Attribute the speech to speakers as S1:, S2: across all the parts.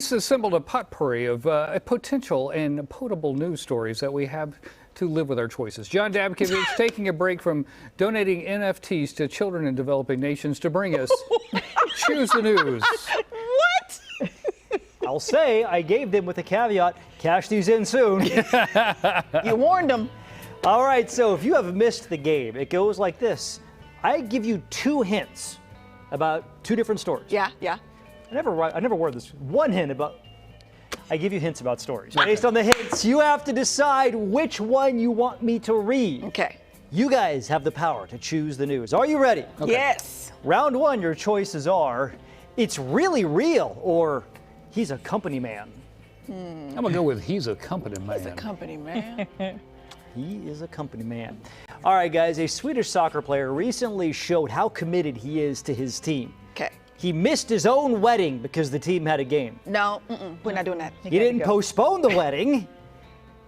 S1: It's assembled a potpourri of potential and potable news stories that we have to live with our choices. John Dabkevich taking a break from donating NFTs to children in developing nations to bring us Choose the News.
S2: What?
S3: I'll say I gave them with a caveat, cash these in soon.
S2: You warned them.
S3: All right, so if you have missed the game, it goes like this. I give you 2 hints about 2 different stories.
S2: Yeah.
S3: I never wore this. 1 hint about. I give you hints about stories. Based on the hints, you have to decide which one you want me to read.
S2: Okay.
S3: You guys have the power to choose the news. Are you ready?
S2: Okay. Yes.
S3: Round 1, your choices are, it's really real, or he's a company man.
S1: I'm gonna go with he's a company man.
S2: He's a company man.
S3: He is a company man. All right, guys, a Swedish soccer player recently showed how committed he is to his team.
S2: Okay.
S3: He missed his own wedding because the team had a game.
S2: No, we're not doing that.
S3: He didn't postpone the wedding.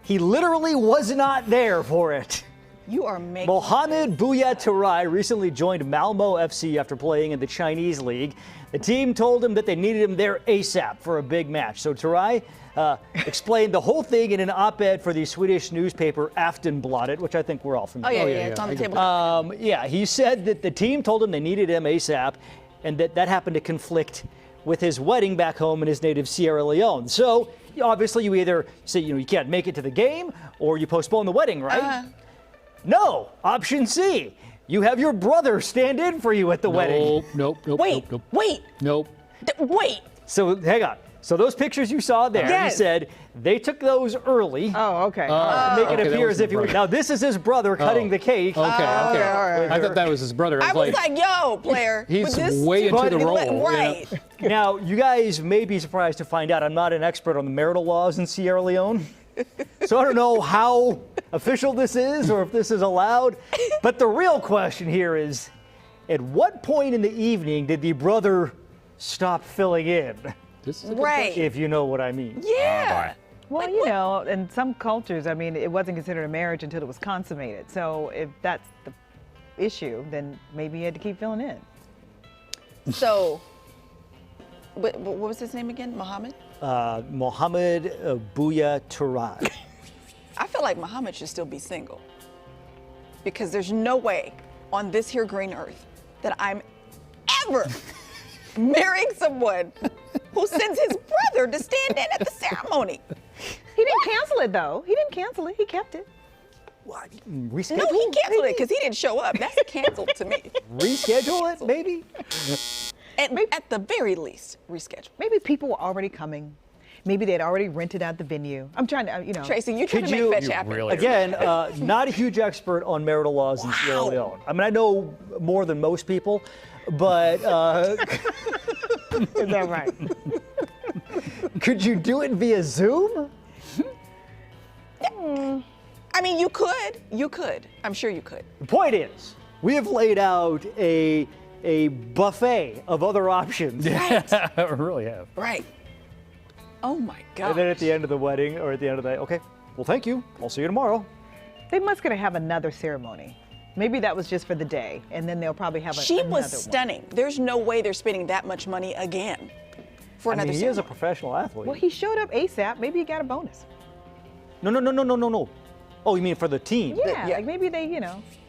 S3: He literally was not there for it.
S2: You are making...
S3: Mohamed Turay recently joined Malmo FC after playing in the Chinese league. The team told him that they needed him there ASAP for a big match. So Turay explained the whole thing in an op-ed for the Swedish newspaper Aftonbladet, which I think we're all familiar with.
S2: Oh, yeah, it's on the table.
S3: Yeah, he said that the team told him they needed him ASAP, and that happened to conflict with his wedding back home in his native Sierra Leone. So obviously you either say, you can't make it to the game, or you postpone the wedding, right? No, option C. You have your brother stand in for you at the wedding.
S1: Nope.
S2: Wait.
S3: So hang on. So those pictures you saw there,
S2: Yes.
S3: he said they took those early.
S4: Oh, okay.
S3: To make it appear as if he was. Now this is his brother cutting the cake.
S1: Okay.
S2: all right.
S1: I thought that was his brother.
S2: I was like, yo, player.
S1: He's
S2: would this
S1: way
S2: should
S1: into the
S2: be
S1: role,
S2: Right.
S3: Now you guys may be surprised to find out I'm not an expert on the marital laws in Sierra Leone. So I don't know how official this is or if this is allowed. But the real question here is, at what point in the evening did the brother stop filling in?
S2: Right.
S3: If you know what I mean.
S2: Yeah.
S4: Well, in some cultures, I mean, it wasn't considered a marriage until it was consummated. So if that's the issue, then maybe he had to keep filling in.
S2: So, what was his name again? Mohammed?
S3: Mohamed Turay.
S2: I feel like Muhammad should still be single, because there's no way on this here green earth that I'm ever marrying someone who sends his brother to stand in at the ceremony.
S4: He didn't cancel it, though. He didn't cancel it. He kept it.
S3: What? Reschedule?
S2: No, he canceled it because he didn't show up. That's canceled to me.
S3: Reschedule it, maybe?
S2: At the very least, reschedule.
S4: Maybe people were already coming. Maybe they'd already rented out the venue. I'm trying to,
S2: Tracy, you trying to make fetch happen.
S1: really-
S3: Again, not a huge expert on marital laws in Sierra Leone. I mean, I know more than most people, but
S4: Is that right?
S3: could you do it via Zoom?
S2: I mean, you could. You could. I'm sure you could.
S3: The point is, we have laid out a buffet of other options.
S1: I really have.
S2: Right. Oh my God.
S3: And then at the end of the wedding, or at the end of the okay, well, thank you. I'll see you tomorrow.
S4: They must gonna have another ceremony. Maybe that was just for the day, and then they'll probably have
S2: She
S4: another
S2: was stunning. There's no way they're spending that much money again for
S3: I mean,
S2: another
S3: he is a
S2: ceremony.
S3: professional athlete.
S4: Well, he showed up ASAP. Maybe he got a bonus.
S3: No. Oh, you mean for the team?
S4: Yeah, like maybe they,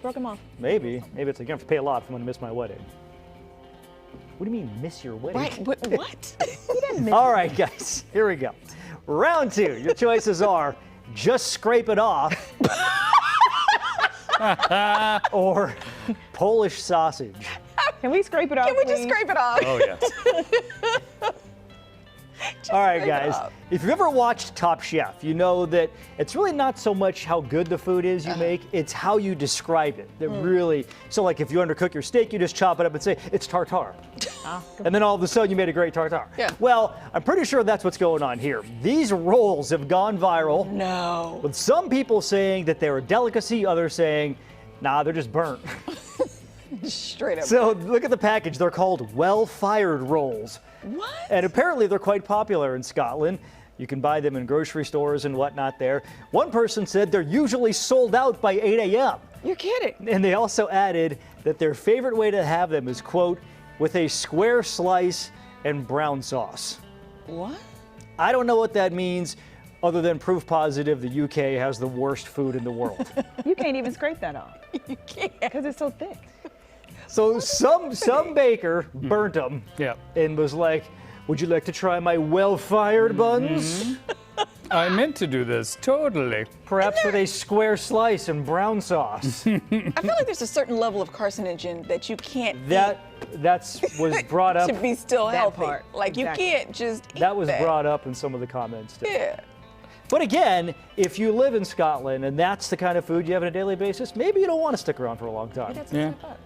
S4: broke him off.
S3: Maybe it's like, you have to pay a lot if I'm going to miss my wedding. What do you mean, miss your wedding?
S2: Right. What?
S4: He didn't miss
S3: All right, guys, here we go. Round 2. Your choices are just scrape it off or Polish sausage.
S4: Can we scrape it off?
S2: Can we just
S4: please?
S2: scrape it off?
S1: Oh yeah.
S3: All right,
S2: scrape it
S3: guys,
S2: off.
S3: if you've ever watched Top Chef, you know that it's really not so much how good the food is you make, it's how you describe it. That really, so like if you undercook your steak, you just chop it up and say, it's tartare. And then all of a sudden you made a great tartare.
S2: Yeah.
S3: Well, I'm pretty sure that's what's going on here. These rolls have gone viral,
S2: No.
S3: with some people saying that they're a delicacy, others saying, nah, they're just burnt.
S2: Straight up.
S3: So look at the package. They're called well-fired rolls.
S2: What?
S3: And apparently they're quite popular in Scotland. You can buy them in grocery stores and whatnot there. One person said they're usually sold out by 8 a.m.
S2: You're kidding.
S3: And they also added that their favorite way to have them is, quote, with a square slice and brown sauce.
S2: What?
S3: I don't know what that means, other than proof positive the UK has the worst food in the world.
S4: You can't even scrape that off
S2: You can't.
S4: because it's so thick.
S3: So some baker burnt them
S1: Yeah.
S3: and was like, "Would you like to try my well-fired buns?
S1: I meant to do this, totally.
S3: Perhaps with a square slice and brown sauce."
S2: I feel like there's a certain level of carcinogen that you can't
S3: That's was brought up.
S2: eat to be still
S4: That
S2: healthy.
S4: part,
S2: Like
S4: exactly.
S2: you can't just eat
S3: That was brought up in some of the comments too.
S2: Yeah.
S3: But again, if you live in Scotland and that's the kind of food you have on a daily basis, maybe you don't want to stick around for a long time.
S2: That's
S1: Yeah.
S2: what I thought.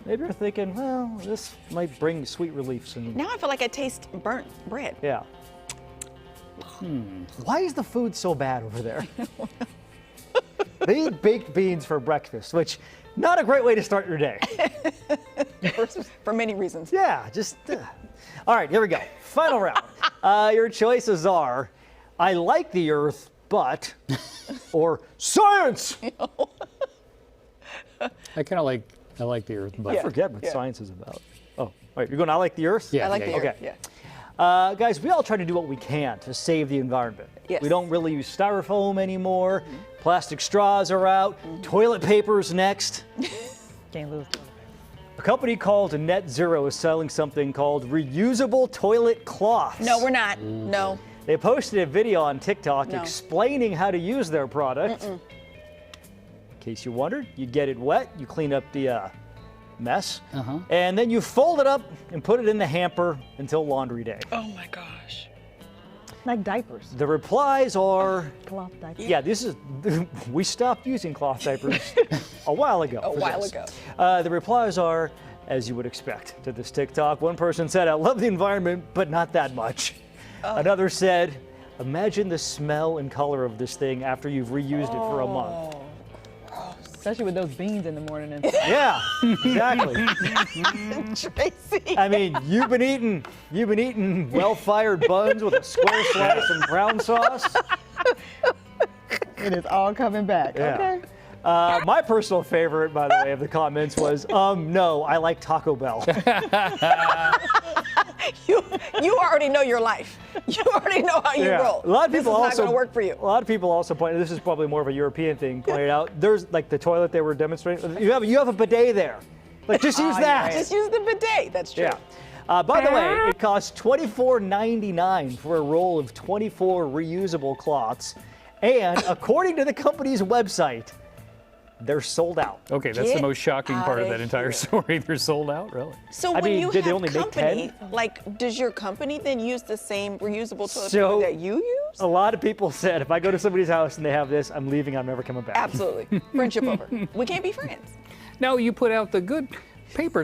S3: Maybe you're thinking, well, this might bring sweet reliefs. And
S2: Now I feel like I taste burnt bread.
S3: yeah. Why is the food so bad over there? They eat baked beans for breakfast, which not a great way to start your day.
S2: For many reasons.
S3: Yeah, just. All right, here we go. Final round. Your choices are I like the earth, but, or science.
S1: I kind of like the earth, but
S3: I forget what science is about. Oh, all right, you're going, I like the earth?
S1: Yeah.
S2: I like the
S3: Okay.
S2: earth. Yeah.
S3: Guys, we all try to do what we can to save the environment.
S2: Yes.
S3: We don't really use styrofoam anymore. Plastic straws are out. Toilet paper's next.
S4: Can't lose.
S3: A company called Net Zero is selling something called reusable toilet cloths.
S2: No, we're not. No.
S3: They posted a video on TikTok
S2: No.
S3: explaining how to use their product. In case you wondered, you get it wet, you clean up the mess, and then you fold it up and put it in the hamper until laundry day.
S2: Oh my gosh.
S4: Like diapers.
S3: The replies are,
S4: Cloth diapers.
S3: yeah, this is, we stopped using cloth diapers a while ago.
S2: A
S3: for
S2: while
S3: this.
S2: ago.
S3: The replies are, as you would expect, to this TikTok. One person said, I love the environment, but not that much. Another said, imagine the smell and color of this thing after you've reused it for a month.
S4: Especially with those beans in the morning. And
S3: Yeah, exactly.
S2: Tracy.
S3: I mean, you've been eating well-fired buns with a square slice and brown sauce.
S4: it is all coming back.
S3: Yeah.
S4: Okay.
S3: My personal favorite, by the way, of the comments was, no, I like Taco Bell.
S2: You already know your life. You already know how you roll.
S3: A lot of
S2: This
S3: people
S2: is
S3: also
S2: not going to work for you.
S3: A lot of people also pointed. This is probably more of a European thing. Pointed out there's like the toilet they were demonstrating. You have a bidet there. Like just use that.
S2: Just use the bidet. That's true.
S3: Yeah. By the way, it costs $24.99 for a roll of 24 reusable cloths, and according to the company's website, they're sold out.
S1: okay, that's the
S2: Get
S1: most shocking part of
S2: outta
S1: that entire
S2: here.
S1: story. They're sold out, really.
S2: So
S3: I
S2: when
S3: mean,
S2: you
S3: did they
S2: have
S3: only make
S2: company,
S3: 10?
S2: like, does your company then use the same reusable toilet
S3: So-
S2: paper that you use?
S3: A lot of people said, if I go to somebody's house and they have this, I'm leaving. I'm never coming back.
S2: Absolutely. Friendship over. We can't be friends.
S1: No, you put out the good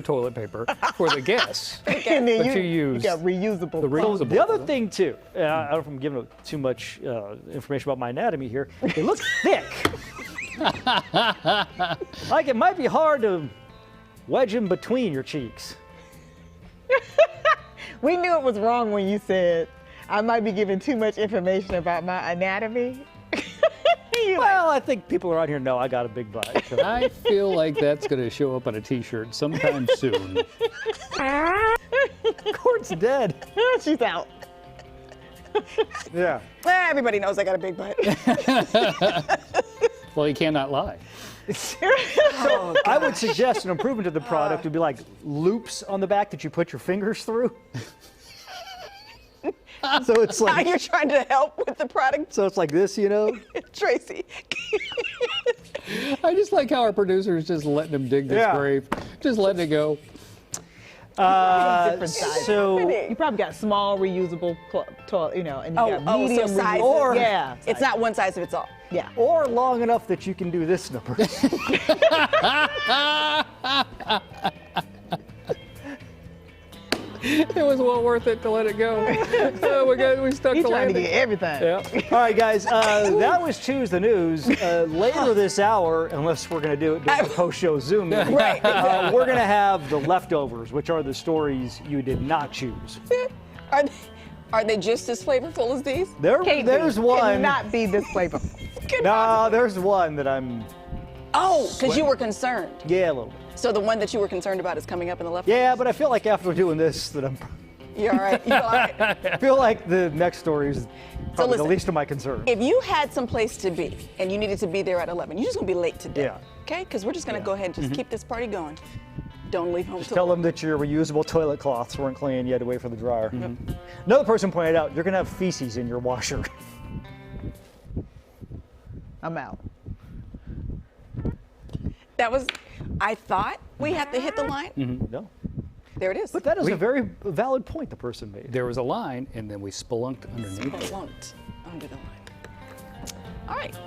S1: toilet paper for the guests.
S4: And then
S1: But you use
S4: got reusable.
S1: the
S4: cloth.
S1: reusable.
S3: The other thing too, I don't know if I'm giving too much information about my anatomy here. They look thick. Like it might be hard to wedge them between your cheeks.
S4: We knew it was wrong when you said I might be giving too much information about my anatomy. You like,
S3: Well, I think people around here know I got a big butt. so-
S1: I feel like that's going to show up on a T-shirt sometime soon.
S3: Court's dead.
S4: she's out.
S3: Yeah.
S2: Everybody knows I got a big butt.
S1: Well, you cannot lie.
S3: I would suggest an improvement to the product would be like loops on the back that you put your fingers through. So it's
S2: Now
S3: like
S2: you're trying to help with the product,
S3: it's like this, you know.
S2: Tracy.
S1: I just like how our producer's just letting him dig this
S3: Yeah.
S1: grave, just letting it go.
S4: Different sizes.
S3: So
S4: You probably got small reusable toilet, and you got
S2: so
S4: medium
S2: sizes.
S3: Or-
S4: yeah.
S2: It's not one size fits all.
S4: Yeah.
S3: or long enough that you can do this number.
S1: It was well worth it to let it go. We stuck
S4: He's
S1: the
S4: trying to
S1: landing.
S4: get everything.
S1: Yeah.
S3: All right, guys, that was Choose the News. Later this hour, unless we're going to do it during the post-show Zoom meeting,
S2: Right.
S3: we're going to have the leftovers, which are the stories you did not choose.
S2: Are they just as flavorful as these?
S3: There's one.
S4: Cannot be this flavorful.
S3: No, there's one that I'm,
S2: Oh, because you were concerned.
S3: yeah, a little bit.
S2: So the one that you were concerned about is coming up in the left.
S3: Yeah, but I feel like after doing this that I'm
S2: You're all right. You're all right.
S3: I feel like the next story is probably
S2: listen,
S3: the least of my concern.
S2: If you had some place to be and you needed to be there at 11, you're just gonna be late today.
S3: Yeah.
S2: Okay? Because we're just gonna go ahead and just keep this party going. Don't leave home till
S3: Tell them that your reusable toilet cloths weren't clean. You had to wait for the dryer. Another person pointed out you're going to have feces in your washer.
S4: I'm out.
S2: That was, I thought we had to hit the line.
S3: No.
S2: There it is.
S3: But that is a very valid point the person made.
S1: There was a line, and then we spelunked underneath it.
S2: Splunked under the line. All right.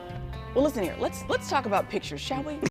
S2: Well, listen here. Let's talk about pictures, shall we?